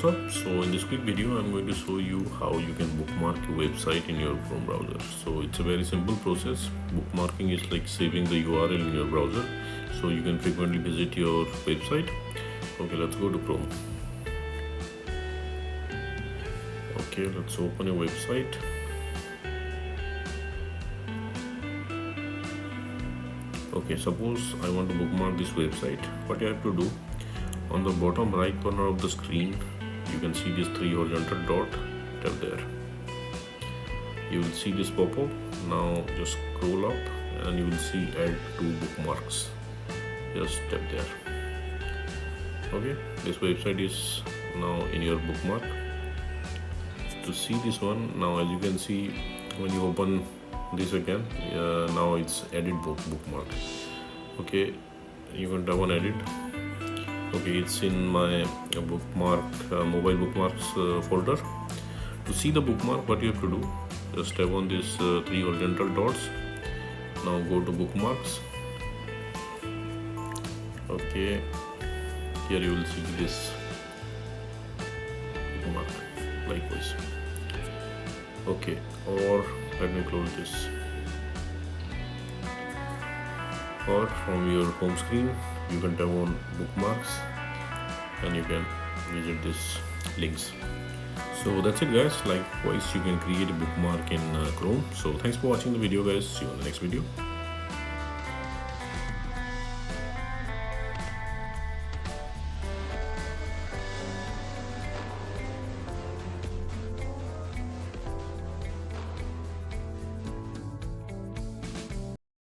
what's up? So in this quick video I'm going to show you how you can bookmark your website in your Chrome browser. So it's a very simple process. Bookmarking is like saving the URL in your browser so you can frequently visit your website. Okay, let's go to Chrome. Okay, let's open a website. Okay, suppose I want to bookmark this website. What you have to do, on the bottom right corner of the screen you can see this 3 horizontal dot. Tap there, you will see this pop-up. Now just scroll up and you will see add to bookmarks. Just tap there. Okay, this website is now in your bookmark. To see this one, now as you can see, when you open this again, now it's added bookmark. Okay, you can tap on edit. Okay, it's in my bookmark mobile bookmarks folder. To see the bookmark, what you have to do, just tap on these 3 horizontal dots. Now go to bookmarks. Okay, here you will see this bookmark likewise. Okay, or let me close this. Or from your home screen you can tap on bookmarks and you can visit these links. So that's it guys. Likewise you can create a bookmark in Chrome. So thanks for watching the video guys. See you on the next video.